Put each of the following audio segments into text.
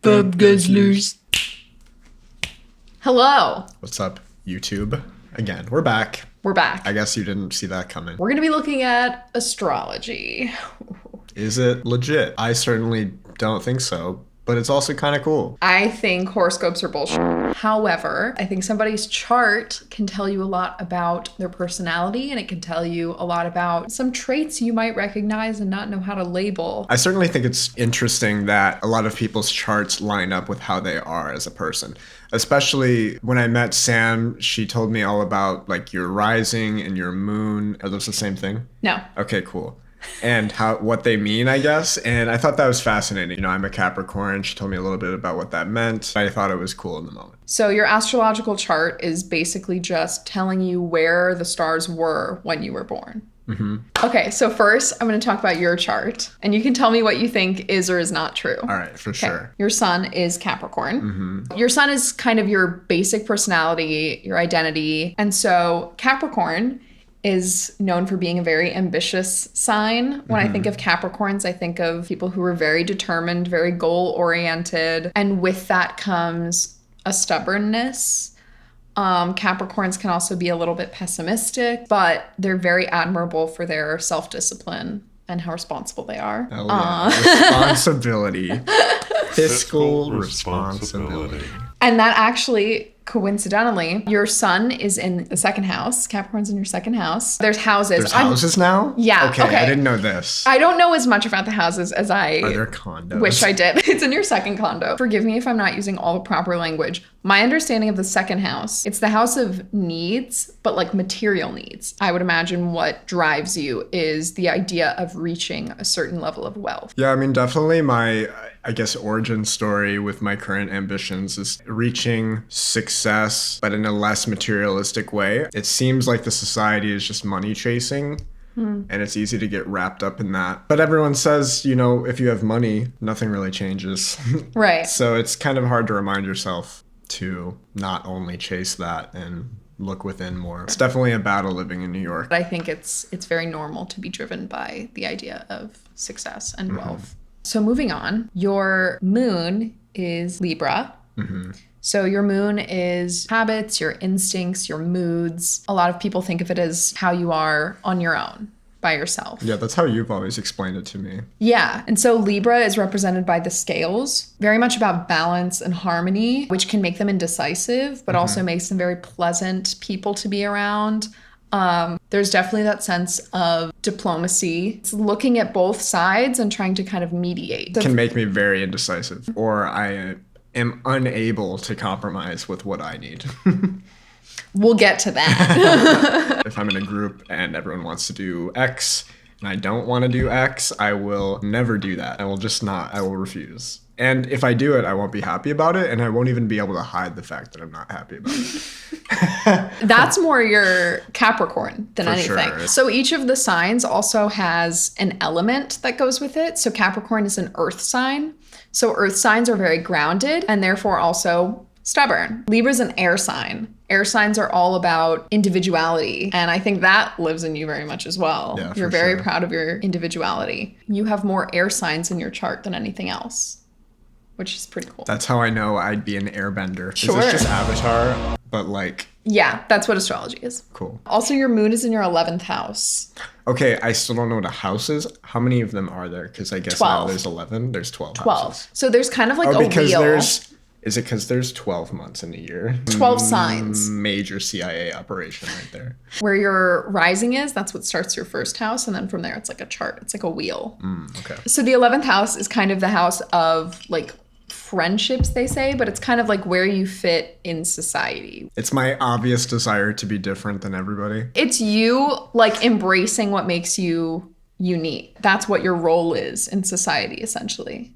Bub Guzzlers. Hello. What's up, YouTube? Again, we're back. We're back. I guess you didn't see that coming. We're going to be looking at astrology. Is it legit? I certainly don't think so, but it's also kind of cool. I think horoscopes are bullshit. However, I think somebody's chart can tell you a lot about their personality, and it can tell you a lot about some traits you might recognize and not know how to label. I certainly think it's interesting that a lot of people's charts line up with how they are as a person. Especially when I met Sam, she told me all about like your rising and your moon. Are those the same thing? No. Okay, cool. And what they mean, I guess. And I thought that was fascinating. You know, I'm a Capricorn. She told me a little bit about what that meant. I thought it was cool in the moment. So your astrological chart is basically just telling you where the stars were when you were born. Mm-hmm. Okay, so first I'm going to talk about your chart, and you can tell me what you think is or is not true. All right, for sure. Your sun is Capricorn. Mm-hmm. Your sun is kind of your basic personality, your identity. And so Capricorn is known for being a very ambitious sign. When I think of Capricorns, I think of people who are very determined, very goal-oriented. And with that comes a stubbornness. Capricorns can also be a little bit pessimistic, but they're very admirable for their self-discipline and how responsible they are. Oh, yeah. Responsibility. Fiscal responsibility. And that actually, coincidentally, your sun is in the second house. Capricorn's in your second house. There's houses. There's houses now? Yeah. Okay, I didn't know this. I don't know as much about the houses as I Are there condos? wish I did. It's in your second condo. Forgive me if I'm not using all the proper language. My understanding of the second house, it's the house of needs, but like material needs. I would imagine what drives you is the idea of reaching a certain level of wealth. Yeah, I mean, definitely my, I guess, origin story with my current ambitions is reaching success, but in a less materialistic way. It seems like the society is just money chasing. And it's easy to get wrapped up in that. But everyone says, you know, if you have money, nothing really changes. Right. So it's kind of hard to remind yourself to not only chase that and look within more. It's definitely a battle living in New York. But I think it's very normal to be driven by the idea of success and wealth. So moving on, your moon is Libra. So your moon is habits, your instincts, your moods. A lot of people think of it as how you are on your own, by yourself. Yeah, that's how you've always explained it to me. Yeah. And so Libra is represented by the scales, very much about balance and harmony, which can make them indecisive, but also makes them very pleasant people to be around. There's definitely that sense of diplomacy. It's looking at both sides and trying to kind of mediate. It can make me very indecisive, or I am unable to compromise with what I need. We'll get to that. If I'm in a group and everyone wants to do X and I don't want to do X, I will never do that. I will just not. I will refuse. And if I do it, I won't be happy about it, and I won't even be able to hide the fact that I'm not happy about it. That's more your Capricorn than For anything. sure. So each of the signs also has an element that goes with it. So Capricorn is an earth sign. So earth signs are very grounded and therefore also stubborn. Libra's an air sign. Air signs are all about individuality. And I think that lives in you very much as well. Yeah, You're for very sure. proud of your individuality. You have more air signs in your chart than anything else, which is pretty cool. That's how I know I'd be an airbender. Sure. Is this just Avatar, but like, Yeah, that's what astrology is. cool. Also, your moon is in your 11th house. Okay, I still don't know what a house is. How many of them are there? Because I guess 12. now there's 11. There's 12 12. houses. So there's kind of like Oh, a because wheel. is it because there's 12 months in a year? 12 signs. Major CIA operation right there. Where your rising is, that's what starts your first house. And then from there, it's like a chart. It's like a wheel. Okay. So the 11th house is kind of the house of like friendships, they say, but it's kind of like where you fit in society. It's my obvious desire to be different than everybody. It's you like embracing what makes you unique. That's what your role is in society, essentially.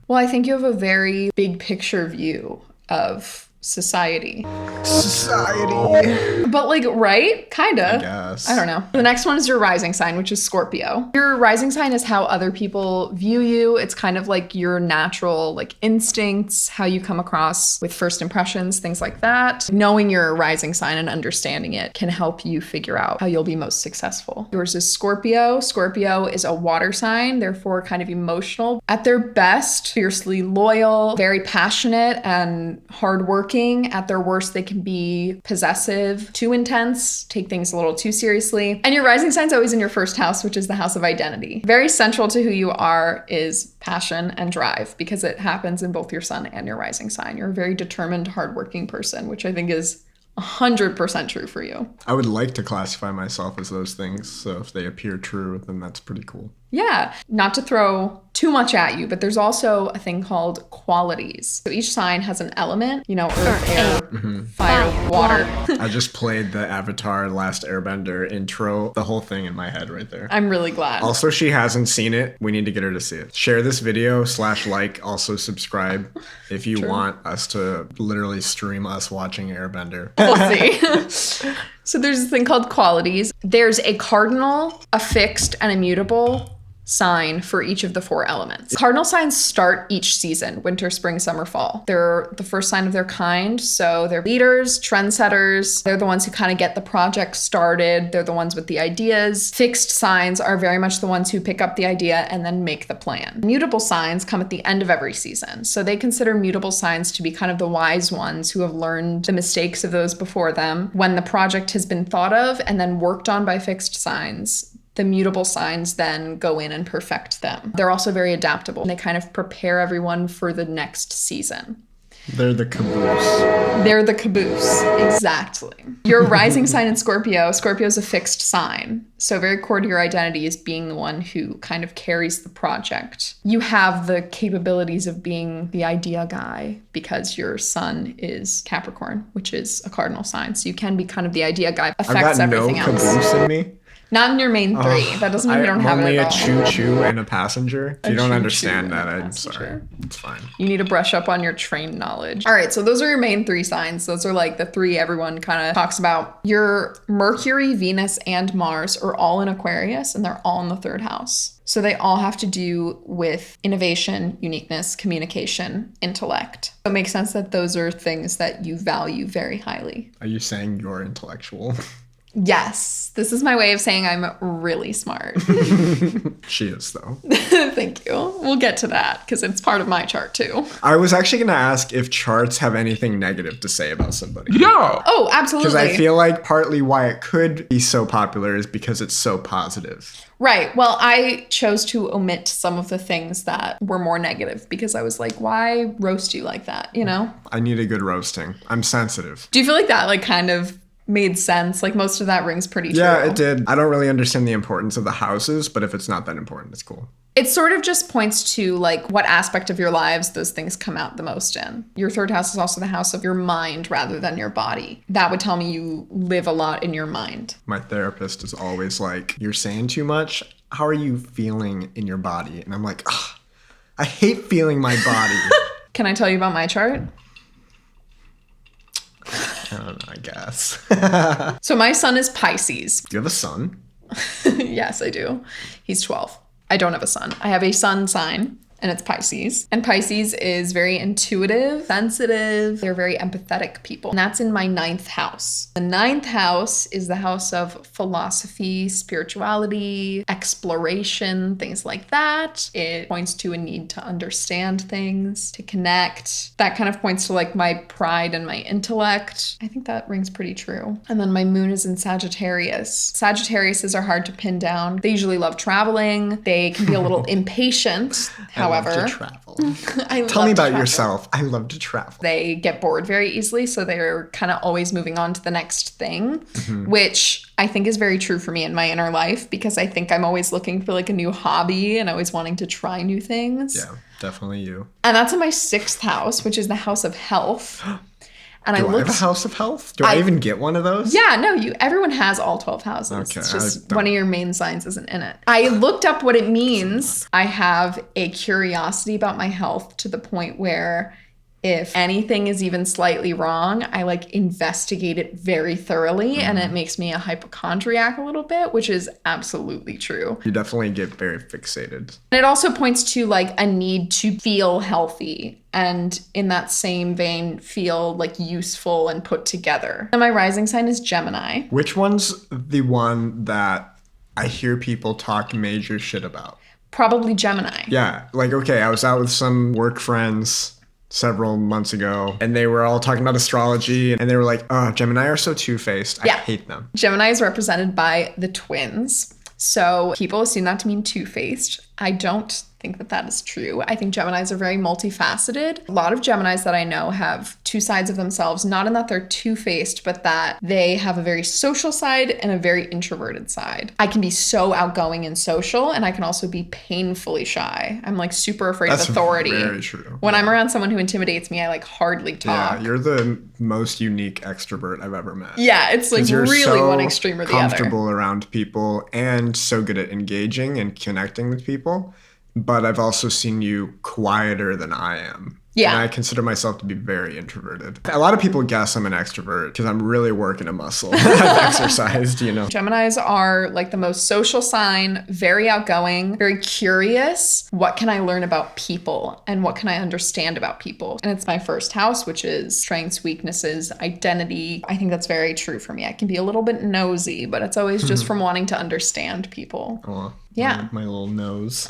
Well, I think you have a very big picture view of society. Society. But like, right? Kinda. I guess. I don't know. The next one is your rising sign, which is Scorpio. Your rising sign is how other people view you. It's kind of like your natural like instincts, how you come across with first impressions, things like that. Knowing your rising sign and understanding it can help you figure out how you'll be most successful. Yours is Scorpio. Scorpio is a water sign, therefore kind of emotional. At their best, fiercely loyal, very passionate and hardworking. At their worst, they can be possessive, too intense, take things a little too seriously. And your rising sign's always in your first house, which is the house of identity. Very central to who you are is passion and drive, because it happens in both your sun and your rising sign. You're a very determined, hardworking person, which I think is 100% true for you. I would like to classify myself as those things, so if they appear true, then that's pretty cool. Yeah, not to throw too much at you, but there's also a thing called qualities. So each sign has an element, you know, earth, air, fire, water. I just played the Avatar Last Airbender intro, the whole thing in my head right there. I'm really glad. Also, she hasn't seen it. We need to get her to see it. Share this video /like, also subscribe if you want us to literally stream us watching Airbender. We'll see. So there's this thing called qualities. There's a cardinal, a fixed, and a mutable sign for each of the 4 elements. Cardinal signs start each season, winter, spring, summer, fall. They're the first sign of their kind, so they're leaders, trendsetters. They're the ones who kind of get the project started. They're the ones with the ideas. Fixed signs are very much the ones who pick up the idea and then make the plan. Mutable signs come at the end of every season, so they consider mutable signs to be kind of the wise ones who have learned the mistakes of those before them. When the project has been thought of and then worked on by fixed signs, the mutable signs then go in and perfect them. They're also very adaptable. They kind of prepare everyone for the next season. They're the caboose. They're the caboose, exactly. Your rising sign in Scorpio, Scorpio is a fixed sign. So very core to your identity is being the one who kind of carries the project. You have the capabilities of being the idea guy because your sun is Capricorn, which is a cardinal sign. So you can be kind of the idea guy, affects everything else. I've got no caboose in me. Not in your main 3. That doesn't mean you don't have it at all. I'm only a choo-choo and a passenger. If you don't understand that, I'm passenger. sorry. It's fine. You need to brush up on your train knowledge. All right, so those are your main 3 signs. Those are like the 3 everyone kind of talks about. Your Mercury, Venus, and Mars are all in Aquarius, and they're all in the 3rd house. So they all have to do with innovation, uniqueness, communication, intellect. So it makes sense that those are things that you value very highly. Are you saying you're intellectual? Yes, this is my way of saying I'm really smart. She is, though. Thank you. We'll get to that because it's part of my chart too. I was actually going to ask if charts have anything negative to say about somebody. Yeah. Oh, absolutely. Because I feel like partly why it could be so popular is because it's so positive. Right. Well, I chose to omit some of the things that were more negative because I was like, why roast you like that, you know? I need a good roasting. I'm sensitive. Do you feel like that like kind of made sense? Like most of that rings pretty true. Yeah, it did. I don't really understand the importance of the houses, but if it's not that important, it's cool. It sort of just points to like what aspect of your lives those things come out the most in. Your 3rd house is also the house of your mind rather than your body. That would tell me you live a lot in your mind. My therapist is always like, you're saying too much. How are you feeling in your body? And I'm like, I hate feeling my body. Can I tell you about my chart? I don't know, I guess. So my sun is Pisces. Do you have a son? Yes, I do. He's 12. I don't have a sun. I have a sun sign. And it's Pisces. And Pisces is very intuitive, sensitive. They're very empathetic people. And that's in my 9th house. The 9th house is the house of philosophy, spirituality, exploration, things like that. It points to a need to understand things, to connect. That kind of points to like my pride and my intellect. I think that rings pretty true. And then my moon is in Sagittarius. Sagittariuses are hard to pin down. They usually love traveling. They can be a little impatient. However, I love to travel. Tell me about yourself. I love to travel. They get bored very easily, so they're kind of always moving on to the next thing, which I think is very true for me in my inner life because I think I'm always looking for like a new hobby and always wanting to try new things. Yeah, definitely you. And that's in my 6th house, which is the house of health. And I have a house of health? Do I even get one of those? Yeah, no, everyone has all 12 houses. Okay, it's just one of your main signs isn't in it. I looked up what it means. I have a curiosity about my health to the point where if anything is even slightly wrong, I like investigate it very thoroughly, and it makes me a hypochondriac a little bit, which is absolutely true. You definitely get very fixated. And it also points to like a need to feel healthy, and in that same vein, feel like useful and put together. And my rising sign is Gemini. Which one's the one that I hear people talk major shit about? Probably Gemini. Yeah, like, okay, I was out with some work friends several months ago, and they were all talking about astrology, and they were like, oh, Gemini are so two-faced. I hate them. Gemini is represented by the twins. So people assume that to mean two-faced. I don't think that that is true. I think Geminis are very multifaceted. A lot of Geminis that I know have two sides of themselves, not in that they're two-faced, but that they have a very social side and a very introverted side. I can be so outgoing and social, and I can also be painfully shy. I'm like super afraid of authority. That's very true. When I'm around someone who intimidates me, I like hardly talk. Yeah, you're the most unique extrovert I've ever met. Yeah, it's like really so one extreme or the other. Comfortable around people and so good at engaging and connecting with people. But I've also seen you quieter than I am. Yeah. And I consider myself to be very introverted. A lot of people guess I'm an extrovert because I'm really working a muscle. I've exercised, you know. Geminis are like the most social sign, very outgoing, very curious. What can I learn about people and what can I understand about people? And it's my first house, which is strengths, weaknesses, identity. I think that's very true for me. I can be a little bit nosy, but it's always just from wanting to understand people. Oh, yeah. My little nose.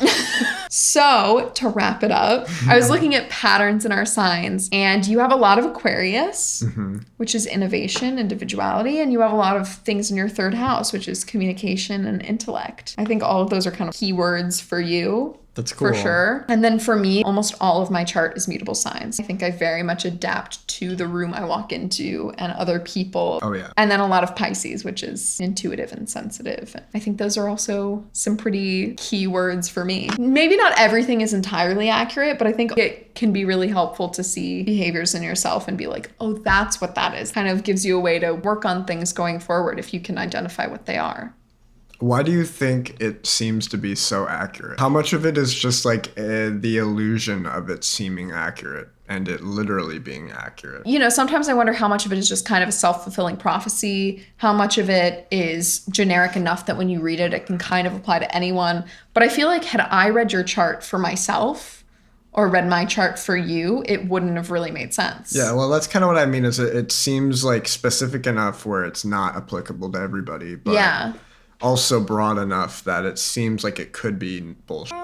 So to wrap it up, I was looking at patterns in our signs, and you have a lot of Aquarius, which is innovation, individuality, and you have a lot of things in your third house, which is communication and intellect. I think all of those are kind of keywords for you. That's cool. For sure. And then for me, almost all of my chart is mutable signs. I think I very much adapt to the room I walk into and other people. Oh, yeah. And then a lot of Pisces, which is intuitive and sensitive. I think those are also some pretty key words for me. Maybe not everything is entirely accurate, but I think it can be really helpful to see behaviors in yourself and be like, oh, that's what that is. Kind of gives you a way to work on things going forward if you can identify what they are. Why do you think it seems to be so accurate? How much of it is just like the illusion of it seeming accurate and it literally being accurate? You know, sometimes I wonder how much of it is just kind of a self-fulfilling prophecy, how much of it is generic enough that when you read it, it can kind of apply to anyone. But I feel like had I read your chart for myself or read my chart for you, it wouldn't have really made sense. Yeah, well, that's kind of what I mean is it seems like specific enough where it's not applicable to everybody. But yeah. Also broad enough that it seems like it could be bullshit.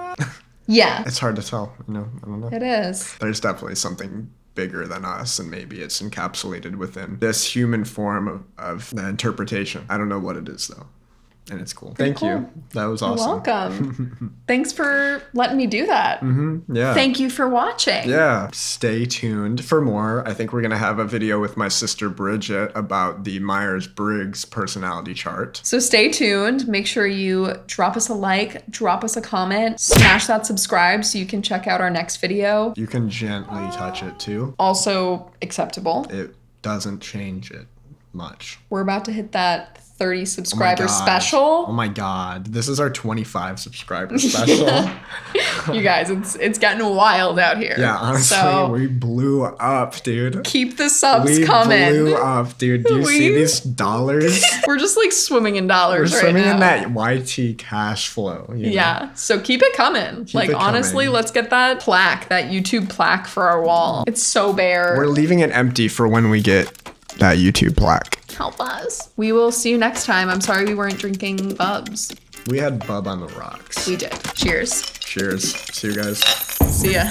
Yeah. It's hard to tell, you know? I don't know. It is. There's definitely something bigger than us, and maybe it's encapsulated within this human form of the interpretation. I don't know what it is, though. And it's cool. Thank you. That was awesome. You're welcome. Thanks for letting me do that. Yeah. Thank you for watching. Yeah. Stay tuned for more. I think we're going to have a video with my sister Bridget about the Myers-Briggs personality chart. So stay tuned. Make sure you drop us a like, drop us a comment, smash that subscribe so you can check out our next video. You can gently touch it too. Also acceptable. It doesn't change it much. We're about to hit that 30 subscriber special. Oh my god. This is our 25 subscriber special. You guys, it's getting wild out here. Yeah, honestly, so we blew up, dude. Keep the subs coming. We blew up, dude. Do you see these dollars? We're just like swimming in dollars right now. We're swimming in that YT cash flow. You know? Yeah, so keep it coming. Honestly, let's get that plaque, that YouTube plaque for our wall. It's so bare. We're leaving it empty for when we get that YouTube plaque. Help us. We will see you next time. I'm sorry we weren't drinking Bubs. We had Bub on the rocks. We did. Cheers. Cheers. See you guys. See ya.